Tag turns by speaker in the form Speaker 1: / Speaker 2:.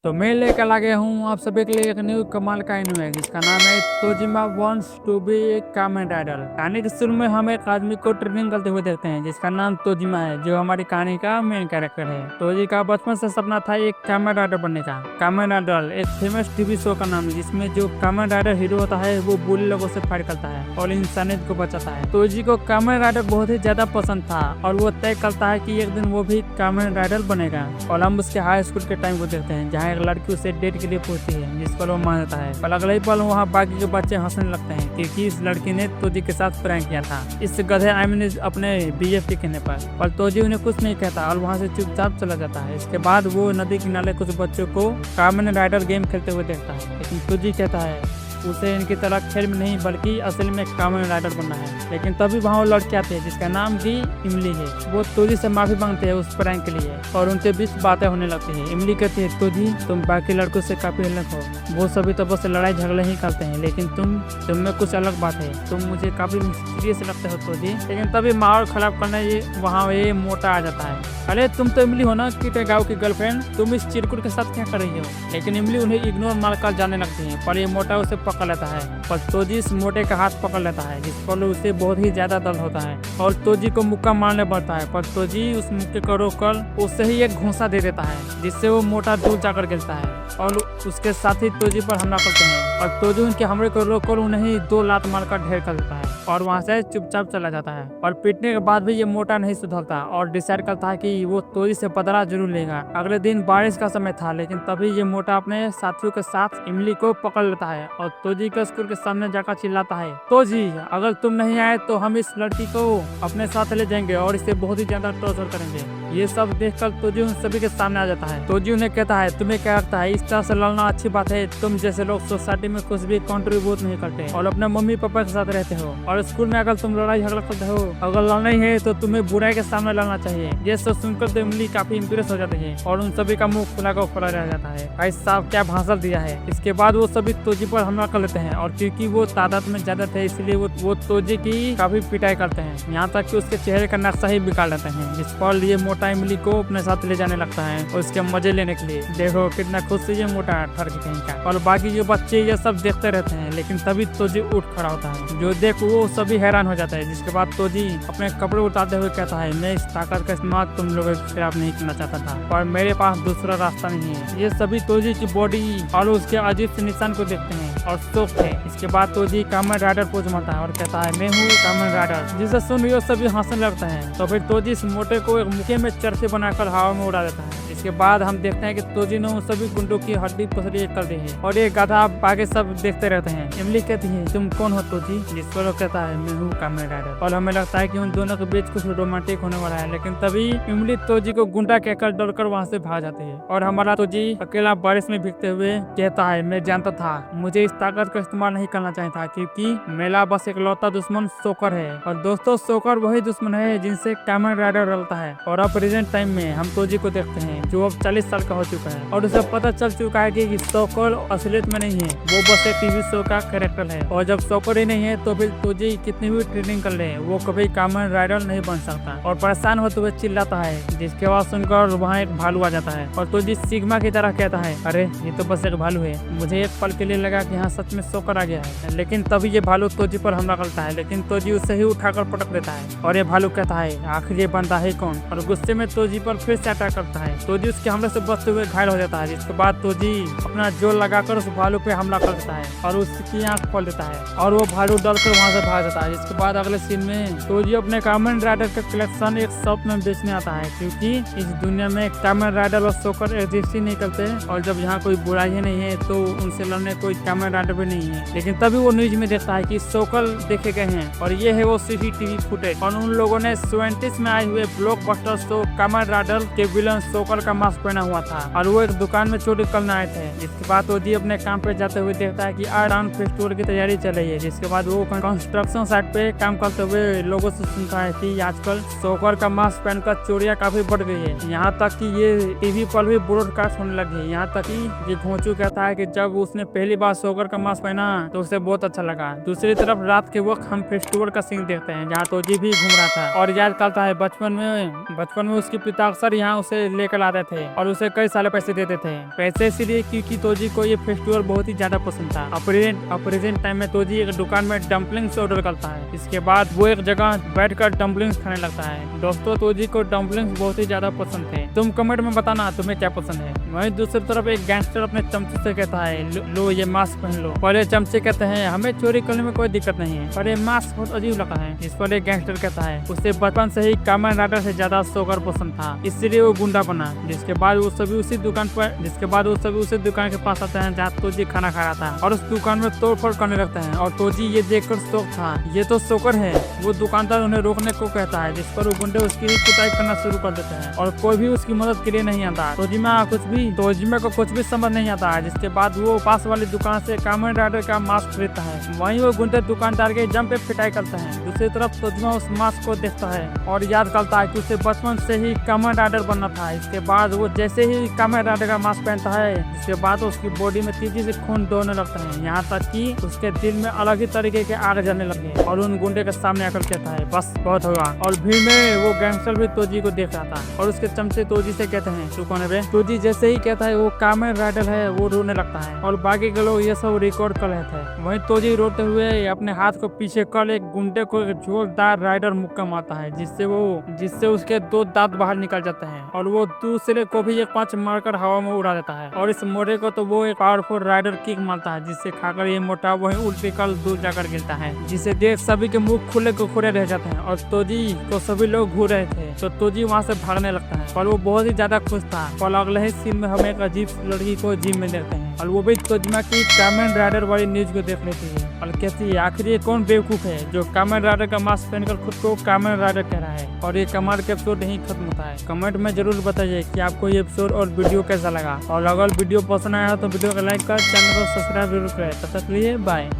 Speaker 1: तो मैं लेकर आ गया हूँ आप सभी के लिए एक न्यू कमाल का एनिमे है जिसका नाम है Tojima wants to be a Kamen Rider. कहानी के शुरू में हम एक आदमी को ट्रेनिंग करते हुए देखते हैं जिसका नाम तोजिमा है, जो हमारी कहानी का मेन कैरेक्टर है। तोजी का बचपन से सपना था एक कामेन राइडर बनने का। कामेन राइडर एक फेमस टीवी शो का नाम है जिसमें जो कामेन राइडर हीरो होता है वो बुरी लोगों से फाइट करता है और इंसानियत को बचाता है। तोजी को कामेन राइडर बहुत ही ज्यादा पसंद था और वो तय करता है कि एक दिन वो भी कामेन राइडर बनेगा। और हम उसके हाई स्कूल के टाइम को देखते हैं जहाँ एक लड़की उसे डेट के लिए पूछती है जिस पर वो मान जाता है। पर अगले ही पल वहाँ बाकी के बच्चे हंसने लगते हैं क्योंकि इस लड़की ने तोजी के साथ प्रैंक किया था इस गधे आमिर अपने बीएफ के कहने पर तोजी उन्हें कुछ नहीं कहता और वहाँ से चुपचाप चला जाता है। इसके बाद वो नदी किनारे कुछ बच्चों को कामेन राइडर गेम खेलते हुए देखता है, लेकिन तोजी कहता है उसे इनकी तरह खेल में नहीं बल्कि असल में कामेन राइडर बनना है। लेकिन तभी वहाँ वो लड़की आती है जिसका नाम भी इमली है। वो तोजी से माफी मांगते हैं उस प्रैंक के लिए और उनके बीच बातें होने लगती है। इमली कहती है तोजी तुम बाकी लड़कों से काफी अलग हो, वो सभी तो बस लड़ाई झगड़े ही करते हैं, लेकिन तुम में कुछ अलग बात है, तुम मुझे काफी सीरियस लगते हो तोजी। लेकिन तभी माहौल खराब करने वहाँ ये मोटा आ जाता है। अरे तुम तो इमली हो ना कीटे गाँव की गर्लफ्रेंड, तुम इस चिरकुट के साथ क्या कर रही हो। लेकिन इमली उन्हें इग्नोर मारकर जाने लगती है पर ये मोटा उसे पकड़ लेता है। पर तोजी इस मोटे का हाथ पकड़ लेता है जिस पर उसे बहुत ही ज्यादा दर्द होता है और तोजी को मुक्का मारने पड़ता है। पर तोजी उस मुक्के को रोककर उसे ही एक घूंसा दे देता है जिससे वो मोटा दूर जाकर गिरता है और उसके साथ ही तोजी पर हमला करते हैं और तोजी उनके हमले को रोककर उन्हें ही 2 लात मारकर ढेर कर देता है और वहाँ से चुपचाप चला जाता है। और पीटने के बाद भी ये मोटा नहीं सुधरता और डिसाइड करता है कि वो तोजी से बदला जरूर लेगा। अगले दिन बारिश का समय था, लेकिन तभी ये मोटा अपने साथियों के साथ इमली को पकड़ लेता है और तोजी के स्कूल के सामने जाकर चिल्लाता है तोजी अगर तुम नहीं आए तो हम इस लड़की को अपने साथ ले जाएंगे और इसे बहुत ही ज्यादा टॉर्चर करेंगे। ये सब देखकर तोजी उन सभी के सामने आ जाता है। तोजी उन्हें कहता है तुम्हें क्या लगता है इस तरह से लड़ना अच्छी बात है, तुम जैसे लोग सोसाइटी में कुछ भी कंट्रीब्यूट नहीं करते और अपने मम्मी पापा के साथ रहते हो और स्कूल में अगर तुम लड़ाई झगड़ा करते हो, अगर लड़ना ही है तो तुम्हें बुराई के सामने लड़ना चाहिए। ये सब सुनकर तो इमली काफी इंप्रेस हो जाती है और उन सभी का मुंह खुला का खुला रह जाता है। भाई साहब क्या भाषण दिया है। इसके बाद वो सभी तोजी पर हमला कर लेते हैं और क्योंकि वो तादाद में ज्यादा थे इसलिए वो तोजी की काफी पिटाई करते हैं, यहाँ तक कि उसके चेहरे का नक्शा ही बिगाड़ लेते हैं। जिस पर ये मोटा इमली को अपने साथ ले जाने लगता है और उसके मजे लेने के लिए। देखो कितना खुश से ये मोटा ठर के कहीं का। और बाकी जो बच्चे ये सब देखते रहते हैं, लेकिन तभी तोजी उठ खड़ा होता है जो देख वो सभी हैरान हो जाता है। जिसके बाद तोजी अपने कपड़े उतारते हुए कहता है मैं इस ताकत का इस्तेमाल तुम लोगों के खिलाफ नहीं करना चाहता था पर मेरे पास दूसरा रास्ता नहीं है। ये सभी तोजी की बॉडी और उसके अजीब से निशान को देखते हैं और शौक है। इसके बाद तोजी कामेन राइडर पोज मारता है और कहता है मैं हूँ कामेन राइडर, जिसे सुन ये सभी हंसने लगता है। तो फिर तोजी इस मोटे को एक मुक्के में चरखे बनाकर हवा में उड़ा देता है। इसके बाद हम देखते हैं कि तोजी ने उन सभी गुंडों की हड्डी पसली कर दी है और ये गाधा आगे सब देखते रहते हैं। इमली कहती है तुम कौन हो तोजी, जिस पर वो कहता है मैं हूँ कामेन राइडर। और हमें लगता है कि उन दोनों के बीच कुछ रोमांटिक होने वाला है, लेकिन तभी इमली तोजी को गुंडा कहकर डरकर वहाँ से भाग जाती है और हमारा तोजी अकेला बारिश में भीगते हुए कहता है मैं जानता था मुझे इस ताकत का इस्तेमाल नहीं करना चाहिए था क्योंकि मेरा बस एक लौता दुश्मन सोकर है। और दोस्तों सोकर वही दुश्मन है जिनसे कामेन राइडर रलता है। और अब प्रेजेंट टाइम में हम तोजी को देखते हैं जो अब 40 साल का हो चुका है और उसे पता चल चुका है कि सोकर असलियत में नहीं है, वो बस एक टीवी शो का कैरेक्टर है। और जब सोकर ही नहीं है तो फिर तोजी कितनी भी ट्रेनिंग कर ले वो कभी कामेन राइडर नहीं बन सकता और परेशान होते हुए चिल्लाता है। जिसके बाद सुनकर वहाँ एक भालू आ जाता है और तोजी सिग्मा की तरह कहता है अरे ये तो बस एक भालू है। मुझे एक पल के लिए लगा कि यहाँ सच में सोकर आ गया है, लेकिन तभी ये भालू तोजी पर हमला करता है, लेकिन तोजी उसे ही उठाकर पटक देता है और ये भालू कहता है आखिर ये बंदा है कौन, और गुस्से में तोजी पर फिर से अटैक करता है। तोजी उसके हमले से बचते हुए घायल हो जाता है। जिसके बाद तोजी अपना जोर लगाकर उस भालू पे हमला कर देता है और उसकी आंख खोल देता है और वो भालू डरकर वहाँ से भाग जाता है। जिसके बाद अगले सीन में तोजी अपने कामेन राइडर का कलेक्शन एक शॉप में बेचने आता है क्योंकि इस दुनिया में कामेन राइडर और सोकर एग्जिस्ट ही नहीं करते और जब यहाँ कोई बुराई ही नहीं है तो उनसे लड़ने कोई कामेन राइडर भी नहीं है। लेकिन तभी वो न्यूज में देखता है कि सोकर देखे गए हैं और ये है वो सीसीटीवी फुटेज और उन लोगों ने 70s में आए हुए ब्लॉकबस्टर शो कामेन राइडर के विलन सोकर का मास्क पहना हुआ था और वो एक दुकान में चोरी करने आए थे। जिसके बाद तोजी अपने काम पे जाते हुए देखता है कि आर्ट फेस्टिवल की तैयारी चल रही है। जिसके बाद वो कंस्ट्रक्शन साइट पे काम करते हुए लोगों से सुनता है कि आजकल सोकर का मास्क पहनकर चोरियां काफी बढ़ गई है, यहाँ तक कि ये टीवी पर भी ब्रॉडकास्ट होने लगी है। यहाँ तक कि ये घोंचू कहता है कि जब उसने पहली बार सोकर का मास्क पहना तो उसे बहुत अच्छा लगा। दूसरी तरफ रात के वक्त हम फेस्टिवल का सीन देखते हैं जहाँ तोजी भी घूम रहा था और याद करता है बचपन में उसके पिता अक्सर यहाँ उसे लेकर आते रहे थे और उसे कई सारे पैसे देते थे। पैसे इसलिए क्योंकि तोजी को ये फेस्टिवल बहुत ही ज्यादा पसंद था। प्रेजेंट टाइम में तोजी एक दुकान में डम्पलिंग्स ऑर्डर करता है। इसके बाद वो एक जगह बैठकर डम्पलिंग्स खाने लगता है। दोस्तों, तोजी को डम्पलिंग्स बहुत ही ज्यादा पसंद थे। तुम कमेंट में बताना तुम्हें क्या पसंद है। वहीं दूसरी तरफ एक गैंगस्टर अपने चमचे से कहता है, लो ये मास्क पहन लो। पर ये चमचे कहते हैं, हमें चोरी करने में कोई दिक्कत नहीं है, पर ये मास्क बहुत अजीब लगा है। इस पर एक गैंगस्टर कहता है, उसे बचपन से ही कामन राइडर से ज्यादा सोकर पसंद था, इसलिए वो गुंडा बना। जिसके बाद वो सभी उसी दुकान के पास आते हैं जहाँ तोजी खाना खा रहा था और उस दुकान में तोड़फोड़ करने लगते हैं। और तोजी ये देखकर शौक था, ये तो सोकर है। वो दुकानदार उन्हें रोकने को कहता है, जिस पर वो गुंडे उसकी कुटाई करना शुरू कर देते हैं और कोई भी उसकी मदद के लिए नहीं आता। तोजिमा को कुछ भी समझ नहीं आता है। जिसके बाद वो पास वाली दुकान से कामन राइडर का मास्क खरीदता है। वहीं वो गुंडे दुकानदार के जम पे पिटाई करते हैं। दूसरी तरफ तोजिमा उस मास्क को देखता है और याद करता है कि उसे बचपन से ही कामन राइडर बनना था। इसके बाद वो जैसे ही कामन राइडर का मास्क पहनता है, इसके बाद उसकी बॉडी में तेजी से खून दौड़ने लगता है, यहाँ तक कि उसके दिल में अलग ही तरीके के आग जलने लगे। और उन गुंडे के सामने आकर कहता है, बस बहुत होगा। और भीड़ में वो गैंगस्टर भी तोजी को देख रहा था और उसके चमचे तोजी से कहते हैं, तू कौन है बे? तोजी जैसे ही कहता है वो कामन राइडर है, वो रोने लगता है और बाकी के लोग ये सब रिकॉर्ड कर रहे थे। वहीं तोजी रोते हुए अपने हाथ को पीछे कर एक गुंडे को एक जोरदार राइडर मुक्का मारता है, जिससे उसके 2 दांत बाहर निकल जाते हैं और वो दूसरे को भी एक पंच मारकर हवा में उड़ा देता है। और इस मोटे को तो वो एक पावरफुल राइडर किक मारता है, जिससे खाकर ये मोटा वहीं उल्टी कर दूर जाकर गिरता है, जिसे देख सभी के मुंह खुले को खुले रह जाते हैं। और तोजी को सभी लोग घूर रहे थे तो तोजी वहाँ से भागने लगता है और वो बहुत ही ज्यादा खुश था। और अगले ही सीन में हम एक अजीब लड़की को जिम में देखते हैं और वो भी तोजिमा की कामन राइडर वाली न्यूज को देख लेती है और कहती है, आखिर ये कौन बेवकूफ है जो कामन राइडर का मास्क पहनकर खुद को कामन राइडर कह रहा है। और ये कमाल के एपिसोड यहीं खत्म होता है। कमेंट में जरूर बताइए कि आपको ये एपिसोड और वीडियो कैसा लगा। और अगर वीडियो पसंद आया तो वीडियो को लाइक कर, चैनल को सब्सक्राइब जरूर करें। तब तक के लिए बाय।